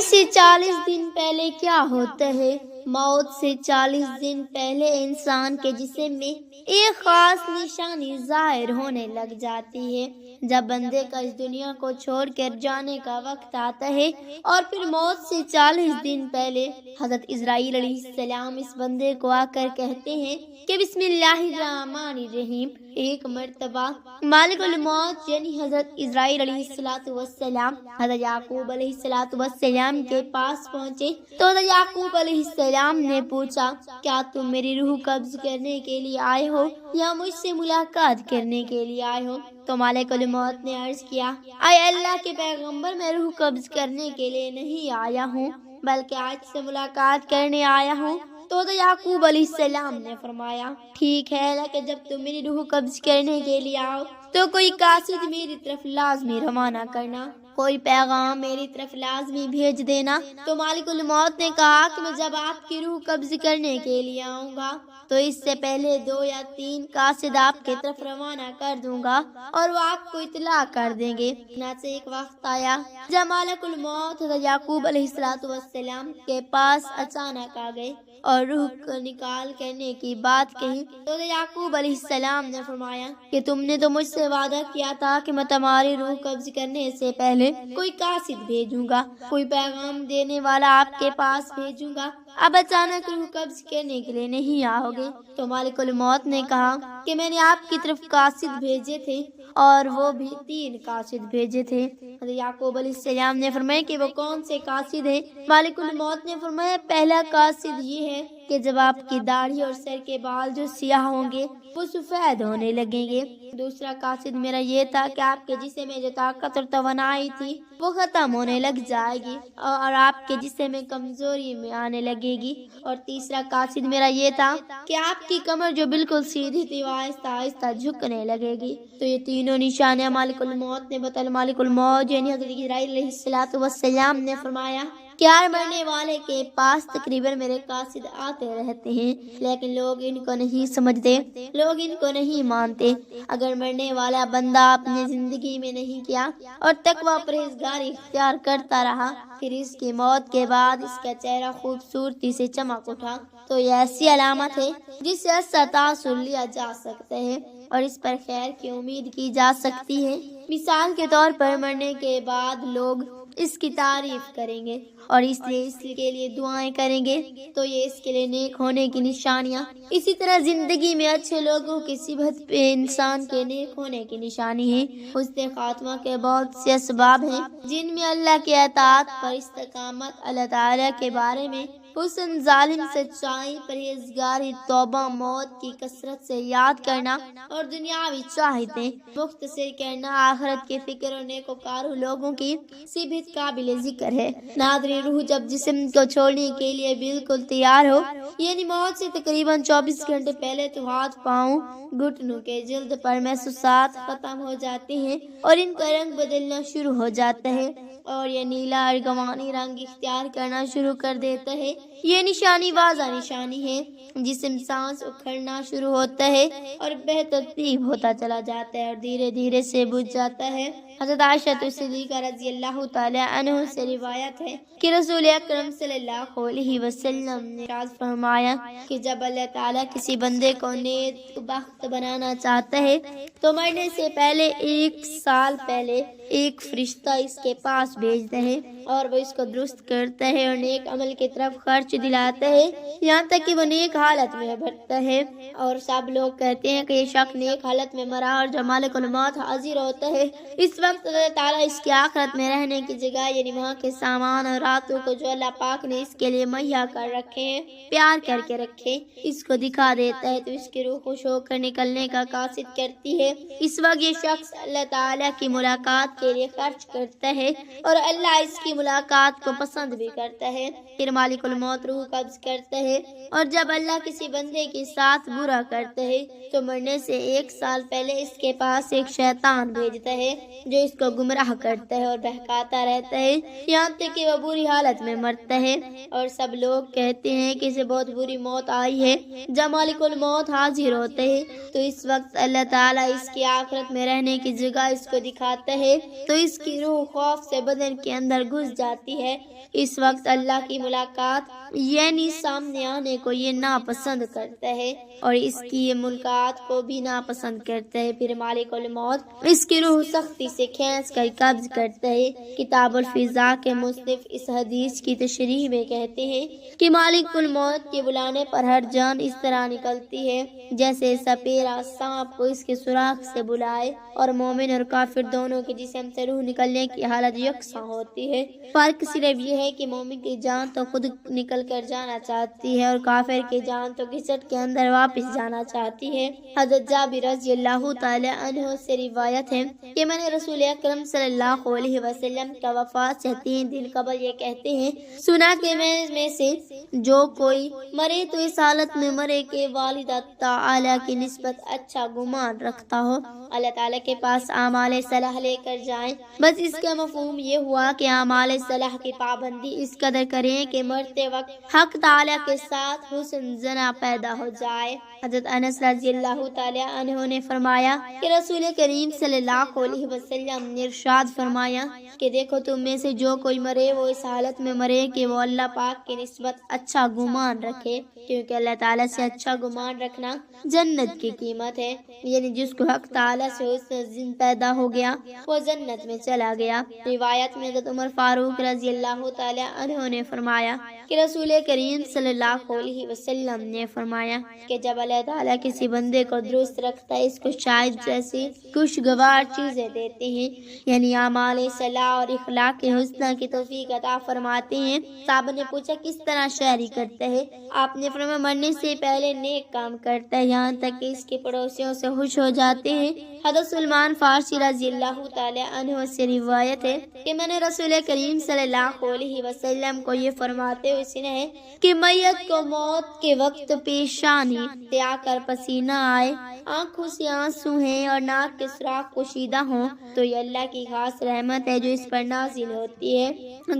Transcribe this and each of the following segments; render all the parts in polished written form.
سے 40 دن پہلے کیا ہوتا ہے؟ موت سے 40 دن پہلے انسان کے جسم میں ایک خاص نشانی ظاہر ہونے لگ جاتی ہے۔ جب بندے کا اس دنیا کو چھوڑ کر جانے کا وقت آتا ہے اور پھر موت سے 40 دن پہلے حضرت اسرائیل علیہ السلام اس بندے کو آ کر کہتے ہیں کہ بسم اللہ الرحمن الرحیم۔ ایک مرتبہ مالک الموت یعنی حضرت اسرائیل علیہ السلام حضرت یعقوب علیہ السلام کے پاس پہنچے تو حضرت یعقوب علیہ السلام نے پوچھا، کیا تم میری روح قبض کرنے کے لیے آئے ہو یا مجھ سے ملاقات کرنے کے لیے آئے ہو؟ تو مالک الموت نے عرض کیا، اے اللہ کے پیغمبر، میں روح قبض کرنے کے لیے نہیں آیا ہوں بلکہ آج سے ملاقات کرنے آیا ہوں۔ تو یعقوب علیہ السلام نے فرمایا، ٹھیک ہے، لیکن جب تم میری روح قبض کرنے کے لیے آؤ تو کوئی قاصد میری طرف لازمی روانہ کرنا، کوئی پیغام میری طرف لازمی بھیج دینا۔ تو مالک الموت نے کہا کہ میں جب آپ کی روح قبض کرنے کے لیے آؤں گا تو اس سے پہلے 2 یا 3 قاصد آپ کی طرف روانہ کر دوں گا اور وہ آپ کو اطلاع کر دیں گے۔ چنانچہ ایک وقت آیا جب مالک الموت حضرت یعقوب علیہ السلام کے پاس اچانک آ گئے اور روح کو نکال کرنے کی بات کہی تو یعقوب علیہ السلام نے فرمایا کہ تم نے تو مجھ سے وعدہ کیا تھا کہ میں تمہاری روح قبض کرنے سے پہلے کوئی قاصد بھیجوں گا، کوئی پیغام دینے والا آپ کے پاس بھیجوں گا، اب اچانک روح قبض کرنے کے لیے نہیں آؤ گے۔ تو مالک الموت نے کہا کہ میں نے آپ کی طرف قاصد بھیجے تھے اور وہ بھی 3 قاصد بھیجے تھے۔ حضرت یعقوب علیہ السلام نے فرمایا کہ وہ کون سے قاصد ہیں؟ مالک الموت نے فرمایا، پہلا قاصد یہ ہے کہ جب آپ کی داڑھی اور سر کے بال جو سیاہ ہوں گے وہ سفید ہونے لگیں گے۔ دوسرا قاصد میرا یہ تھا کہ آپ کے جسم میں جو طاقت اور توانائی تھی وہ ختم ہونے لگ جائے گی اور آپ کے جسم میں کمزوری میں آنے لگے گی۔ اور تیسرا قاصد میرا یہ تھا کہ آپ کی کمر جو بالکل سیدھی تھی وہ آہستہ آہستہ جھکنے لگے گی۔ تو یہ تینوں نشانیاں مالک الموت نے بتایا۔ مالک الموت یعنی حضرت اسرائیل علیہ السلام نے فرمایا کہ ہر مرنے والے کے پاس تقریباً میرے قاصد آتے رہتے ہیں، لیکن لوگ ان کو نہیں سمجھتے، لوگ ان کو نہیں مانتے۔ اگر مرنے والا بندہ اپنی زندگی میں نہیں کیا اور تقوی پرہیزگاری اختیار کرتا رہا، پھر اس کی موت کے بعد اس کا چہرہ خوبصورتی سے چمک اٹھا تو یہ ایسی علامت ہے جس سے اچھا تاثر لیا جا سکتا ہے اور اس پر خیر کی امید کی جا سکتی ہے۔ مثال کے طور پر مرنے کے بعد لوگ اس کی تعریف کریں گے اور اس کے لیے دعائیں کریں گے، تو یہ اس کے لیے نیک ہونے کی نشانیاں۔ اسی طرح زندگی میں اچھے لوگوں کی صحبت پہ انسان کے نیک ہونے کی نشانی ہے۔ حسن خاتمہ کے بہت سے اسباب ہیں جن میں اللہ کی اطاعت پر استقامت، اللہ تعالیٰ کے بارے میں حسن، ظالم سچائی، پرہیزگاری، توبہ، موت کی کثرت سے یاد کرنا اور دنیاوی چاہتیں مختصر کرنا، آخرت کی فکر اور نیکوکار لوگوں کی صحبت قابل ذکر ہے۔ ناظرین، روح جب جسم کو چھوڑنے کے لیے بالکل تیار ہو، یعنی موت سے تقریباً 24 گھنٹے پہلے، تو ہاتھ، پاؤں، گھٹنوں کے جلد پر محسوسات ختم ہو جاتے ہیں اور ان کا رنگ بدلنا شروع ہو جاتا ہے اور یہ نیلا ارغوانی رنگ اختیار کرنا شروع کر دیتا ہے۔ یہ نشانی واضح نشانی ہے۔ جسم سانس اکھڑنا شروع ہوتا ہے اور بے ترتیب ہوتا چلا جاتا ہے اور دھیرے دھیرے سے بجھ جاتا ہے۔ حضرت عائشہ صدیقہ رضی اللہ تعالی عنہ سے روایت ہے کہ رسول اکرم صلی اللہ علیہ وسلم نے ارشاد فرمایا کہ جب اللہ تعالیٰ کسی بندے کو نیک بخت بنانا چاہتا ہے تو مرنے سے پہلے 1 سال پہلے ایک فرشتہ اس کے پاس بھیجتا ہے اور وہ اس کو درست کرتا ہے اور نیک عمل کی طرف خرچ دلاتا ہے یہاں تک کہ وہ نیک حالت میں بھرتا ہے۔ اور سب لوگ کہتے ہیں کہ یہ شخص نیک حالت میں مرا اور جب مالک الموت حاضر ہوتا ہے اس وقت اللہ تعالیٰ اس کی آخرت میں رہنے کی جگہ یعنی وہاں کے سامان اور راتوں کو جو اللہ پاک نے اس کے لیے مہیا کر رکھے ہیں، پیار کر کے رکھے، اس کو دکھا دیتا ہے تو اس کی روح خوش ہو کر نکلنے کا قاصد کرتی ہے۔ اس وقت یہ شخص اللہ تعالیٰ کی ملاقات کے لیے خرچ کرتا ہے اور اللہ اس کی ملاقات کو پسند بھی کرتا ہے۔ پھر مالک الموت روح قبض کرتا ہے اور جب اللہ کسی بندے کے ساتھ برا کرتا ہے تو مرنے سے 1 سال پہلے اس کے پاس ایک شیطان بھیجتا ہے جو اس کو گمراہ کرتا ہے اور بہکاتا رہتا ہے یہاں تک کہ وہ بری حالت میں مرتا ہے۔ اور سب لوگ کہتے ہیں کہ اسے بہت بری موت آئی ہے۔ جب مالک الموت حاضر ہوتے ہیں تو اس وقت اللہ تعالیٰ اس کی آخرت میں رہنے کی جگہ اس کو دکھاتا ہے تو اس کی روح خوف سے بدن کے اندر گھس جاتی ہے۔ اس وقت اللہ کی ملاقات یعنی سامنے آنے کو یہ ناپسند کرتا ہے اور اس کی یہ ملاقات کو بھی ناپسند کرتا ہے۔ پھر مالک الموت اس کی روح سختی سے کھینچ کر قبض کرتا ہے۔ کتاب الفضا کے مصنف اس حدیث کی تشریح میں کہتے ہیں کہ مالک الموت کے بلانے پر ہر جان اس طرح نکلتی ہے جیسے سپیرا سانپ کو اس کے سوراخ سے بلائے، اور مومن اور کافر دونوں کے جسم سے روح نکلنے کی حالت یکساں ہوتی ہے۔ فرق صرف یہ ہے کہ مومن کی جان تو خود نکل کر جانا چاہتی ہے اور کافر کی جان تو گھسٹ کے اندر واپس جانا چاہتی ہے۔ حضرت جابر رضی اللہ تعالی عنہ سے روایت ہے کہ میں نے رسول اکرم صلی اللہ علیہ وسلم کا وفات سے 3 دن قبل یہ کہتے ہیں سنا کہ میں سے جو کوئی مرے تو اس حالت میں مرے کہ والدہ تعالی کی نسبت اچھا گمان رکھتا ہو، اللہ تعالی کے پاس اعمال صالح لے کر جائیں۔ بس اس کا مفہوم یہ ہوا کہ اعمال صالح کی پابندی اس قدر کریں کہ مرتے وقت حق تعالی کے ساتھ حسن زنا پیدا ہو جائے۔ حضرت انس رضی اللہ تعالی عنہ نے فرمایا کہ رسول کریم صلی اللہ علیہ وسلم نے ارشاد فرمایا کہ دیکھو تم میں سے جو کوئی مرے وہ اس حالت میں مرے کہ وہ اللہ پاک کی نسبت اچھا گمان رکھے، کیونکہ اللہ تعالیٰ سے اچھا گمان رکھنا جنت کی قیمت ہے، یعنی جس کو حق تعالیٰ سے حسن ظن پیدا ہو گیا وہ جنت میں چلا گیا۔ روایت میں حضرت عمر فاروق رضی اللہ تعالی عنہ نے فرمایا کہ رسول کریم صلی اللہ علیہ وسلم نے فرمایا کہ جب اللہ تعالیٰ کسی بندے کو درست رکھتا ہے اس کو شاید جیسی خوشگوار چیزیں دیتے ہیں، یعنی اعمال صلاح اور اخلاق حسنہ کی توفیق عطا فرماتے ہیں۔ صحابہ نے پوچھا کس طرح شہری کرتا ہے؟ آپ نے فرمایا مرنے سے پہلے نیک کام کرتا ہے یہاں تک کہ اس کے پڑوسیوں سے خوش ہو جاتے ہیں۔ حضرت سلمان فارسی رضی اللہ تعالی عنہ سے روایت ہے کہ میں نے رسول کریم صلی اللہ علیہ وسلم کو یہ فرماتے ہوئے سنا ہے کہ میت کو موت کے وقت پیشانی سے آ کر پسینہ آئے، آنکھوں سے آنسو ہیں اور ناک کے سوراخ کشیدہ ہوں تو یہ اللہ کی خاص رحمت ہے جو اس پر نازل ہوتی ہے۔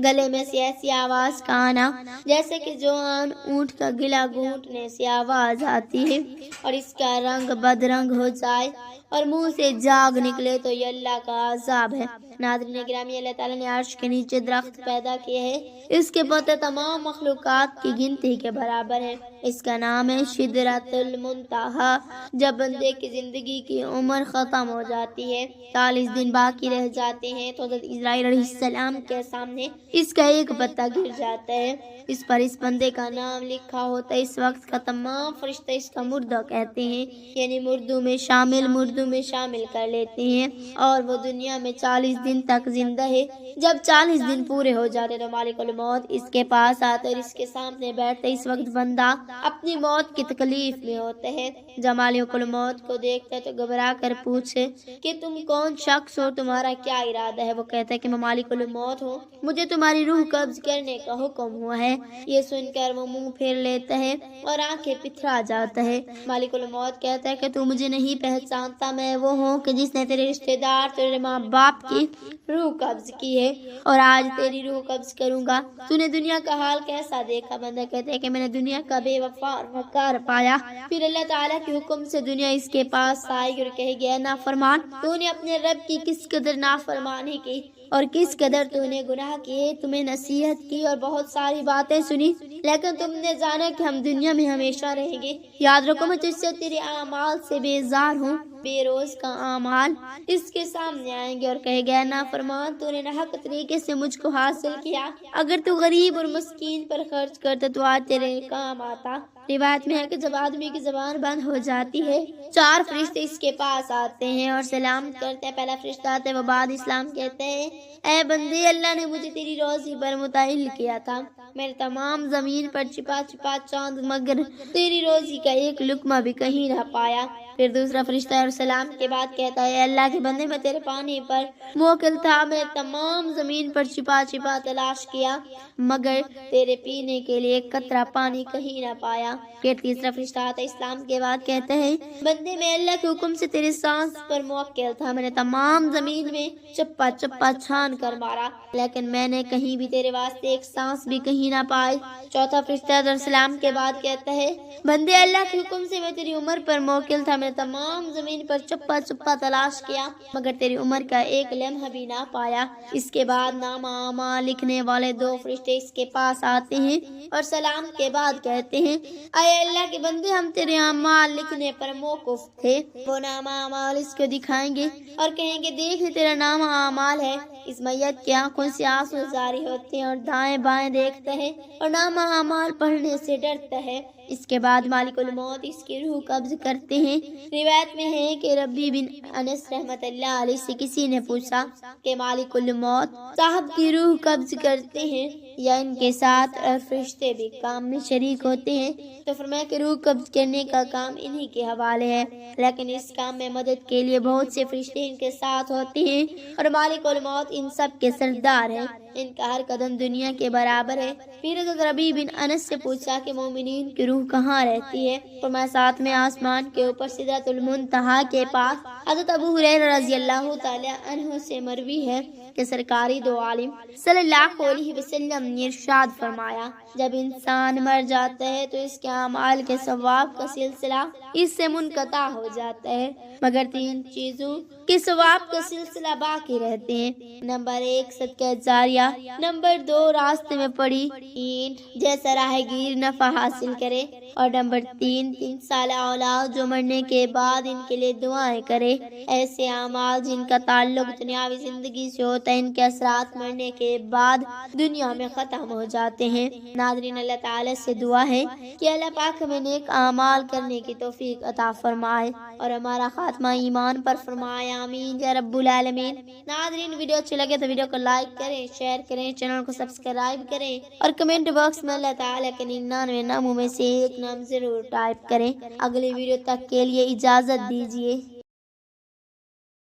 گلے میں سے ایسی آواز کا آنا جیسے کہ جوان اونٹ کا گلا گھونٹنے سے آواز آتی ہے اور اس کا رنگ بدرنگ ہو جائے اور منہ سے جاگ نکلے تو یہ اللہ کا عذاب ہے۔ ناظرین گرامی، اللہ تعالیٰ نے عرش کے نیچے درخت پیدا کیے ہیں، اس کے پتے تمام مخلوقات کی گنتی کے برابر ہیں۔ اس کا نام ہے شجرۃ المنتہا۔ جب بندے کی زندگی کی عمر ختم ہو جاتی ہے، 40 دن باقی رہ جاتے ہیں تو حضرت اسرائیل علیہ السلام کے سامنے اس کا ایک پتا گر جاتا ہے، اس پر اس بندے کا نام لکھا ہوتا ہے۔ اس وقت کا تمام فرشتے اس کا مردہ کہتے ہیں، یعنی مردوں میں شامل کر لیتے ہیں، اور وہ دنیا میں 40 دن تک زندہ ہے۔ جب 40 دن پورے ہو جاتے تو مالک الموت اس کے پاس آتا اور اس کے سامنے بیٹھتا۔ اس وقت بندہ اپنی موت کی تکلیف میں ہوتا ہے۔ جب مالک الموت کو دیکھتا ہے تو گھبرا کر پوچھے کہ تم کون شخص ہو، تمہارا کیا ارادہ ہے؟ وہ کہتا ہے کہ میں مالک الموت ہوں، مجھے تمہاری روح قبض کرنے کا حکم ہوا ہے۔ یہ سن کر وہ منہ پھیر لیتا ہے اور آنکھیں پتھرا جاتا ہے۔ مالک الموت کہتا ہے کہ تو مجھے نہیں پہچانتا، میں وہ ہوں کہ جس نے تیرے رشتہ دار تیرے ماں باپ کی روح قبض کی ہے اور آج تیری روح قبض کروں گا۔ تو نے دنیا کا حال کیسا دیکھا؟ بندہ کہتا ہے کہ میں نے دنیا کا بے وفا اور وقار پایا۔ پھر اللہ تعالیٰ کے حکم سے دنیا اس کے پاس آئی اور کہے گیا نافرمان، تو نے اپنے رب کی کس قدر نافرمانی کی اور کس قدر تو نے گناہ کیے، تمہیں نصیحت کی اور بہت ساری باتیں سنی، لیکن تم نے جانا کہ ہم دنیا میں ہمیشہ رہیں گے۔ یاد رکھو میں تجھ سے تیرے اعمال سے بیزار ہوں۔ بے روز کا اعمال اس کے سامنے آئیں گے اور کہے گا نافرمان، تو نے ناحق طریقے سے مجھ کو حاصل کیا، اگر تو غریب اور مسکین پر خرچ کرتا تو آج تیرے کام آتا۔ روایت میں ہے کہ جب آدمی کی زبان بند ہو جاتی ہے 4 فرشتے اس کے پاس آتے ہیں اور سلام کرتے ہیں۔ پہلا فرشتہ آتا ہے، وہ بعد اسلام کہتے ہیں اے بندے، اللہ نے مجھے تیری روزی پر متعین کیا تھا، میں نے تمام زمین پر چھپا چاند مگر تیری روزی کا ایک لقمہ بھی کہیں نہ پایا۔ پھر دوسرا فرشتہ اور سلام کے بعد کہتا ہے اللہ کے بندے، میں تیرے پانی پر موکل تھا، میں تمام زمین پر چھپا تلاش کیا مگر تیرے پینے کے لیے ایک قطرہ پانی کہیں نہ پایا۔ پھر تیسرا فرشتہ آتا اسلام کے بعد کہتا ہے بندے میں اللہ کے حکم سے تیرے سانس پر موکل تھا، میں نے تمام زمین میں چپا چپا چھان کر مارا، لیکن میں نے کہیں بھی تیرے واسطے ایک سانس بھی کہیں نہ پائی۔ چوتھا فرشتہ السلام کے بعد کہتا ہے بندے اللہ کے حکم سے میں تیری عمر پر موکل تھا، میں نے تمام زمین پر چپا چپا تلاش کیا مگر تیری عمر کا ایک لمحہ بھی نہ پایا۔ اس کے بعد نامہ اعمال لکھنے والے 2 فرشتے اس کے پاس آتے ہیں اور سلام کے بعد کہتے ہیں اے اللہ کے بندے ہم تیرے اعمال لکھنے پر موقوف تھے۔ وہ نامہ اعمال اس کو دکھائیں گے اور کہیں گے دیکھ تیرا نامہ اعمال ہے۔ اس میت کی آنکھوں سے آنسو جاری ہوتے ہیں اور دائیں بائیں دیکھتا ہے اور نامہ اعمال پڑھنے سے ڈرتا ہے۔ اس کے بعد مالک الموت اس کی روح قبض کرتے ہیں۔ روایت میں ہے کہ ربی بن انس رحمت اللہ علیہ سے کسی نے پوچھا کہ مالک الموت صاحب کی روح قبض کرتے ہیں یا ان کے ساتھ اور فرشتے بھی کام میں شریک ہوتے ہیں؟ تو فرمایا کہ روح قبض کرنے کا کام انہی کے حوالے ہے، لیکن اس کام میں مدد کے لیے بہت سے فرشتے ان کے ساتھ ہوتے ہیں اور مالک الموت ان سب کے سردار ہیں، ان کا ہر قدم دنیا کے برابر ہے۔ پھر حضرت ربی بن انس سے پوچھا کہ مومنین کی روح کہاں رہتی ہے؟ فرمایا 7ویں آسمان کے اوپر سدرۃ المنتہا کے پاس۔ حضرت ابو ہریرہ رضی اللہ تعالی عنہ سے مروی ہے کہ سرکاری دو عالم صلی اللہ علیہ وسلم نے ارشاد فرمایا جب انسان مر جاتا ہے تو اس کے اعمال کے ثواب کا سلسلہ اس سے منقطع ہو جاتا ہے مگر 3 چیزوں کے ثواب کا سلسلہ باقی رہتے ہیں۔ نمبر 1 صدقہ جاریہ، نمبر 2 راستے میں پڑی اینٹ جیسا راہ گیر نفع حاصل کرے، اور نمبر 3 سالہ اولاد جو مرنے کے بعد ان کے لیے دعائیں کرے۔ ایسے اعمال جن کا تعلق دنیاوی زندگی سے ہوتا ہے ان کے اثرات مرنے کے بعد دنیا میں ختم ہو جاتے ہیں۔ ناظرین اللہ تعالی سے دعا ہے کہ اللہ پاک ہمیں نیک اعمال کرنے کی توفیق عطا فرمائے اور ہمارا خاتمہ ایمان پر فرمائے، آمین یا رب العالمین۔ ناظرین ویڈیو اچھی لگے تو ویڈیو کو لائک کریں، شیئر کریں، چینل کو سبسکرائب کریں اور کمنٹ باکس میں اللہ تعالی کے 99 ناموں میں سے ایک نام ضرور ٹائپ کریں۔ اگلی ویڈیو تک کے لیے اجازت دیجیے۔